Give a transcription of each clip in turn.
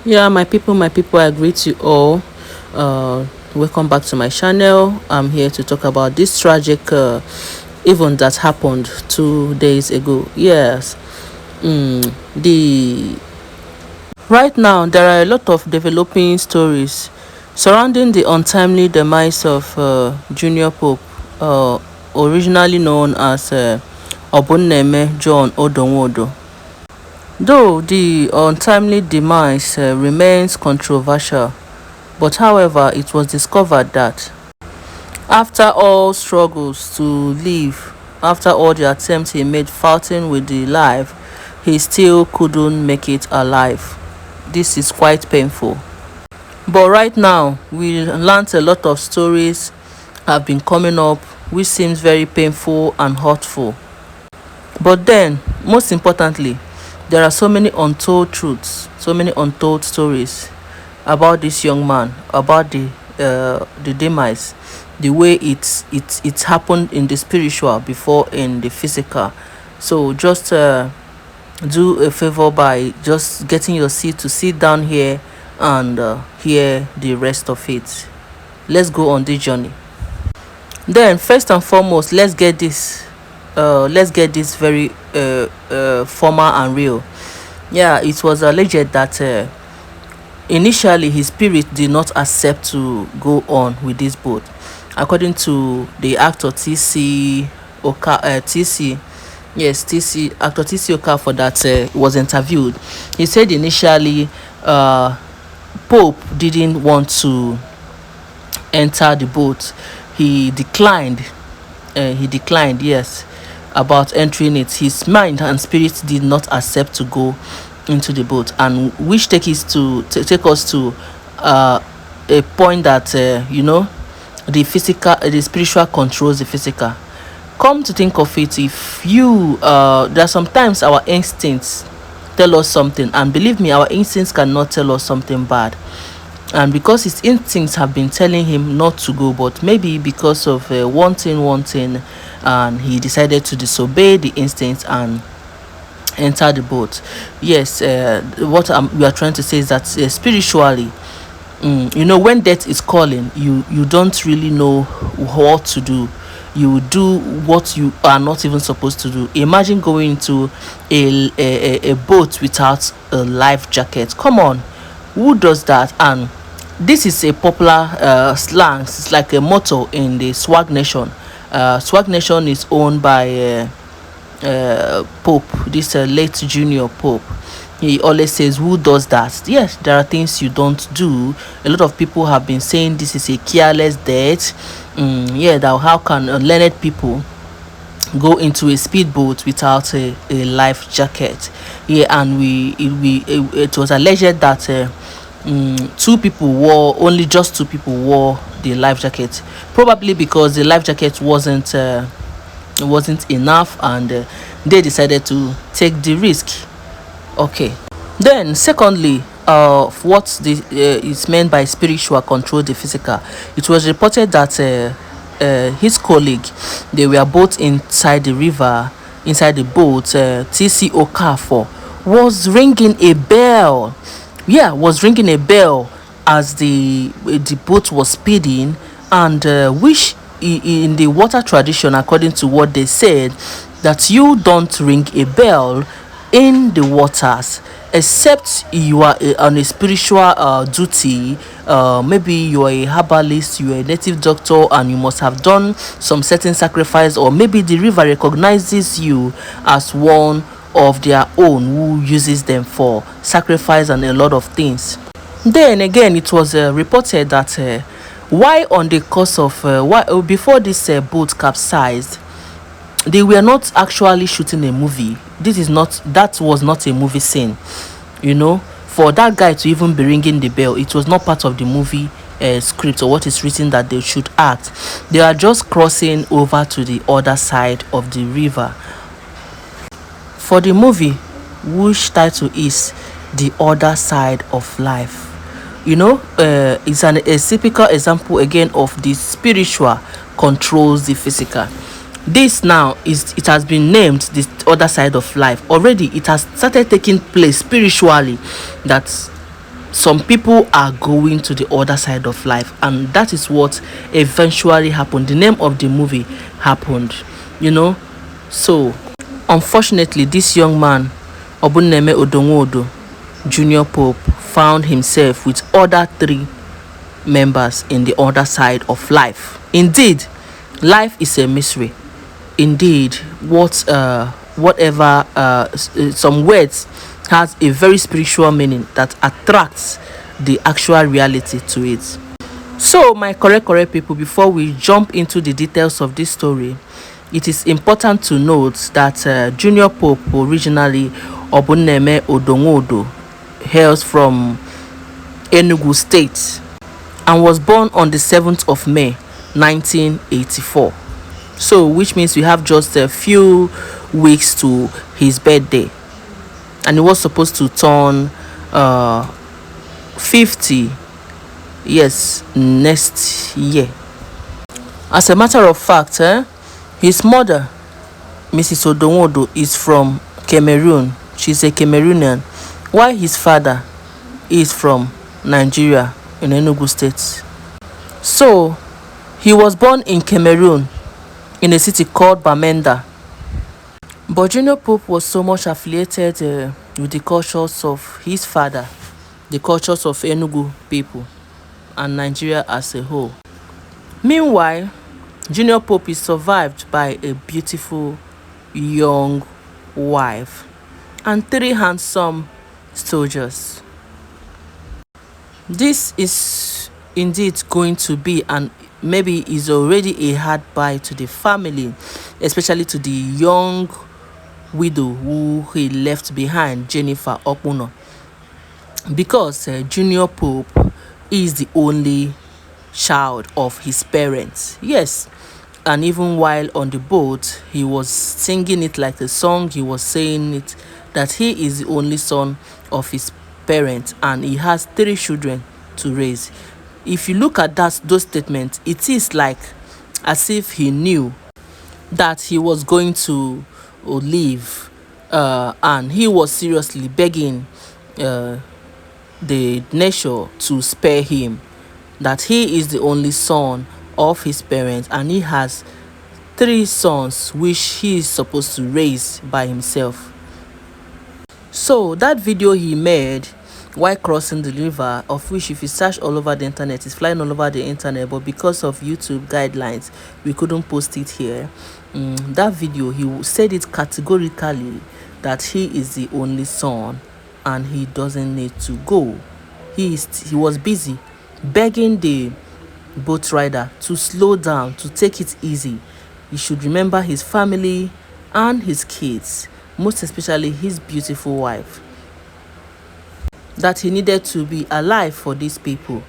Yeah, my people, I greet you all. Welcome back to my channel. I'm here to talk about this tragic event that happened 2 days ago. Yes, the right now there are a lot of developing stories surrounding the untimely demise of Junior Pope, originally known as Obunneme John Odonwodo. Though the untimely demise remains controversial, but however, it was discovered that after all struggles to live, after all the attempts he made fighting with the life, he still couldn't make it alive. This is quite painful. But right now, we learned a lot of stories have been coming up which seems very painful and hurtful. But then, most importantly, there are so many untold truths, so many untold stories about this young man, about the demise, the way it's happened in the spiritual before in the physical. So just do a favor by just getting your seat to sit down here and hear the rest of it. Let's go on this journey. Then first and foremost, let's get this very formal and real. Yeah, it was alleged that initially his spirit did not accept to go on with this boat. According to the actor TC Oka, TC, yes, TC actor TC Okafor that was interviewed, he said initially Pope didn't want to enter the boat. He declined, yes, about entering it. His mind and spirit did not accept to go into the boat, and which take us to a point that the spiritual controls the physical. Come to think of it, if you there are sometimes our instincts tell us something, and believe me, our instincts cannot tell us something bad. And because his instincts have been telling him not to go, but maybe because of wanting, and he decided to disobey the instincts and enter the boat. Yes, what we are trying to say is that spiritually, when death is calling, you don't really know what to do. You do what you are not even supposed to do. Imagine going into a boat without a life jacket. Come on, who does that? And this is a popular slang. It's like a motto in the Swag Nation. Swag Nation is owned by Pope, this late Junior Pope. He always says, who does that? Yes, there are things you don't do. A lot of people have been saying this is a careless death. Yeah, that how can learned people go into a speedboat without a life jacket? Yeah, and it was alleged that only just two people wore the life jacket, probably because the life jacket wasn't enough, and they decided to take the risk. Okay. Then secondly, what is meant by spiritual control the physical. It was reported that his colleague, they were both inside the river, inside the boat. TC Okafor was ringing a bell. Yeah, was ringing a bell as the boat was speeding, and which in the water tradition, according to what they said, that you don't ring a bell in the waters except you are on a spiritual duty. Maybe you are a herbalist, you are a native doctor, and you must have done some certain sacrifice, or maybe the river recognizes you as one of their own who uses them for sacrifice and a lot of things. Then again, it was reported that why on the course of why before this boat capsized, they were not actually shooting a movie. That was not a movie scene. For that guy to even be ringing the bell, it was not part of the movie script or what is written that they should act. They are just crossing over to the other side of the river. For the movie, which title is The Other Side of Life, it's a typical example again of the spiritual controls the physical. This now it has been named the other side of life. Already it has started taking place spiritually, that some people are going to the other side of life, and that is what eventually happened. The name of the movie happened, you know. So unfortunately, this young man, Obunneme Odonwodo Junior Pope, found himself with other three members in the other side of life. Indeed, life is a mystery. Indeed, whatever some words has a very spiritual meaning that attracts the actual reality to it. So my correct people, before we jump into the details of this story, it is important to note that Junior Pope, originally Obunneme Odonwodo, hails from Enugu State and was born on the 7th of May 1984. So which means we have just a few weeks to his birthday, and he was supposed to turn 50, yes, next year. As a matter of fact, his mother, Mrs. Odonwodo, is from Cameroon. She's a Cameroonian, while his father is from Nigeria in Enugu State. So he was born in Cameroon in a city called Bamenda. But Junior Pope was so much affiliated with the cultures of his father, the cultures of Enugu people, and Nigeria as a whole. Meanwhile, Junior Pope is survived by a beautiful young wife and three handsome soldiers. This is indeed going to be, and maybe is already, a hard bite to the family, especially to the young widow who he left behind, Jennifer Okpuno, because Junior Pope is the only child of his parents. Yes, and even while on the boat, he was singing it like a song. He was saying it that he is the only son of his parents and he has three children to raise. If you look at those statements, it is like as if he knew that he was going to leave, and he was seriously begging the nation to spare him, that he is the only son of his parents and he has three sons which he is supposed to raise by himself. So that video he made while crossing the river, of which if you search all over the internet, it's flying all over the internet, but because of YouTube guidelines we couldn't post it here. That video, he said it categorically that he is the only son and he doesn't need to go. He was busy begging the boat rider to slow down, to take it easy. He should remember his family and his kids, most especially his beautiful wife, that he needed to be alive for these people.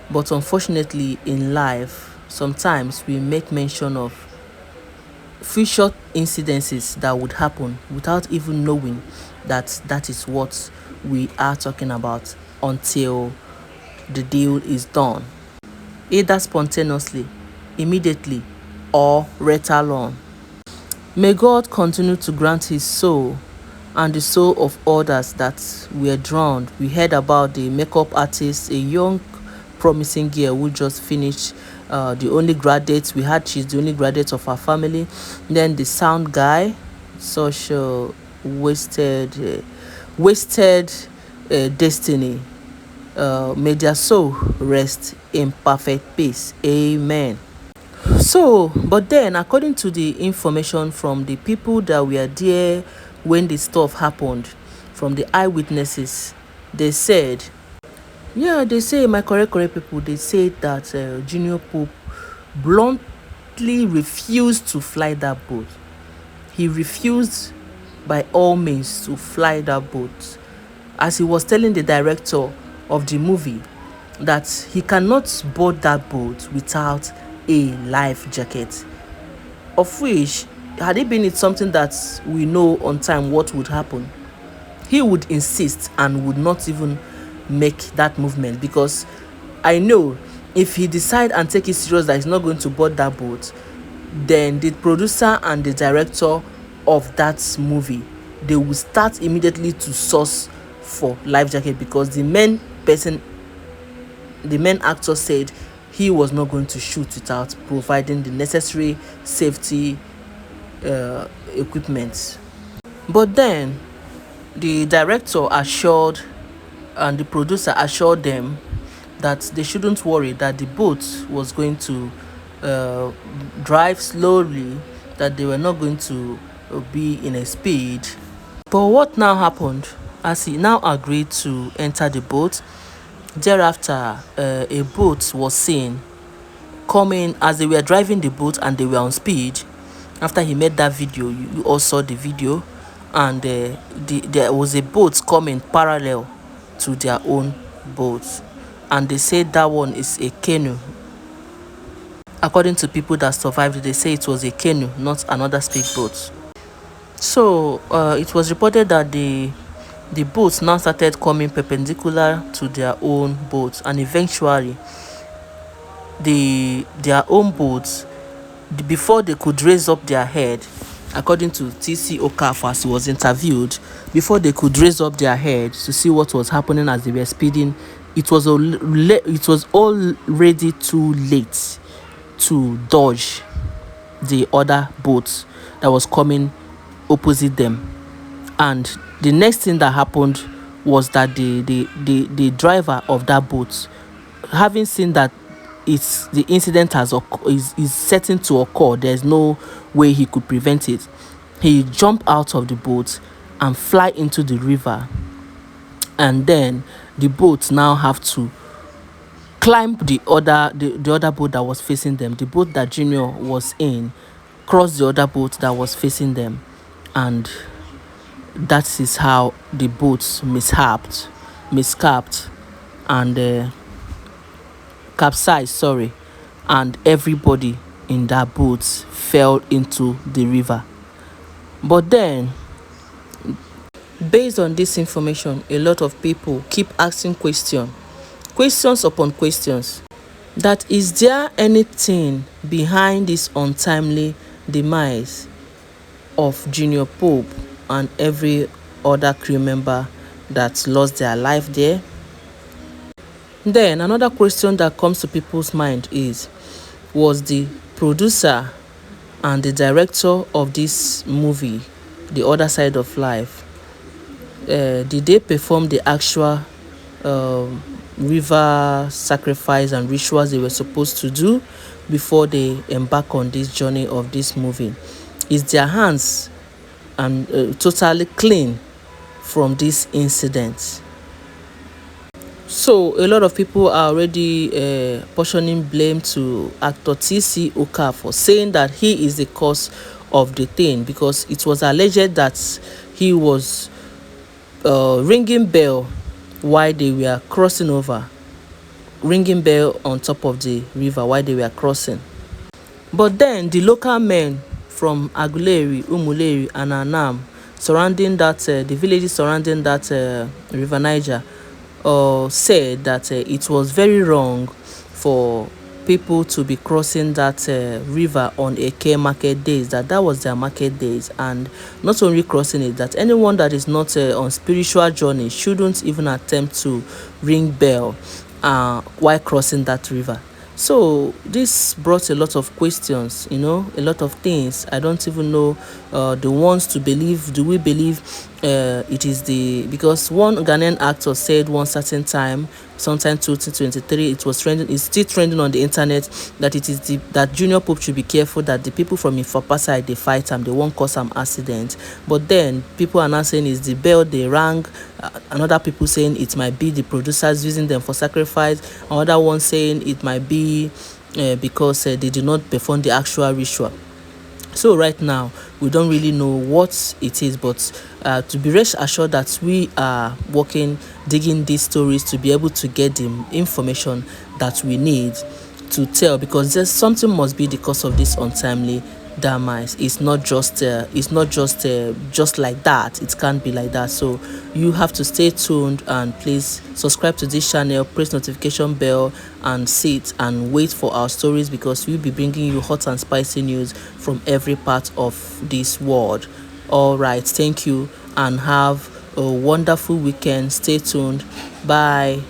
But unfortunately in life, sometimes we make mention of future incidences that would happen without even knowing that that is what we are talking about until the deal is done, either spontaneously, immediately, or later on. May God continue to grant his soul and the soul of others that were drowned. We heard about the makeup artist, a young promising girl who just finished the only graduate we had. She's the only graduate of her family. Then the sound guy, such wasted destiny. May their soul rest in perfect peace. Amen. So, but then according to the information from the people that were there when the stuff happened, from the eyewitnesses, they said, they say, my correct people, they said that Junior Pope bluntly refused to fly that boat. He refused by all means to fly that boat, as he was telling the director of the movie that he cannot board that boat without a life jacket, of which, had it been something that we know on time what would happen, he would insist and would not even make that movement, because I know if he decide and take it serious that he's not going to board that boat, then the producer and the director of that movie, they will start immediately to source for life jacket, because the men person, the main actor, said he was not going to shoot without providing the necessary safety equipment. But then the director assured and the producer assured them that they shouldn't worry, that the boat was going to drive slowly, that they were not going to be in a speed. But what now happened? As he now agreed to enter the boat, thereafter a boat was seen coming as they were driving the boat and they were on speed. After he made that video, you all saw the video, and there was a boat coming parallel to their own boat, and they said that one is a canoe. According to people that survived, they say it was a canoe, not another speedboat. So it was reported that the boats now started coming perpendicular to their own boats, and eventually their own boats, before they could raise up their head, according to TC Okafor as he was interviewed, before they could raise up their head to see what was happening as they were speeding, it was already too late to dodge the other boat that was coming opposite them. And the next thing that happened was that the driver of that boat, having seen that the incident is certain to occur, there's no way he could prevent it, he jumped out of the boat and fly into the river. And then the boat now have to climb the other boat that was facing them. The boat that Junior was in crossed the other boat that was facing them, and that is how the boat miscapped and capsized, and everybody in that boat fell into the river. But then, based on this information, a lot of people keep asking questions upon questions, that is there anything behind this untimely demise of Junior Pope and every other crew member that lost their life there? Then another question that comes to people's mind is, was the producer and the director of this movie, The Other Side of Life, did they perform the actual river sacrifice and rituals they were supposed to do before they embark on this journey of this movie? Is their hands totally clean from this incident? So a lot of people are already portioning blame to actor TC Okafor, saying that he is the cause of the thing, because it was alleged that he was ringing bell while they were crossing over, ringing bell on top of the river while they were crossing. But then the local men from Aguleri, Umuleri and Anam, surrounding that the villages surrounding that river Niger, said that it was very wrong for people to be crossing that river on Eke market days, that was their market days, and not only crossing it, that anyone that is not on spiritual journey shouldn't even attempt to ring bell while crossing that river. So this brought a lot of questions, a lot of things. I don't even know the ones to believe. Do we believe it is because one Ghanaian actor said one certain time, sometime 2023, it was trending, it's still trending on the internet, that it is that Junior Pope should be careful, that the people from Ifapa side, they fight him, they won't cause some accident. But then people are now saying it's the bell they rang, another people saying it might be the producers using them for sacrifice, another one saying it might be because they did not perform the actual ritual. So right now we don't really know what it is, but to be rest assured that we are digging these stories to be able to get the information that we need to tell, because there's something must be the cause of this untimely demise. It's not just like that. It can't be like that. So you have to stay tuned, and please subscribe to this channel, press notification bell, and sit and wait for our stories, because we'll be bringing you hot and spicy news from every part of this world. All right, thank you and have a wonderful weekend. Stay tuned. Bye.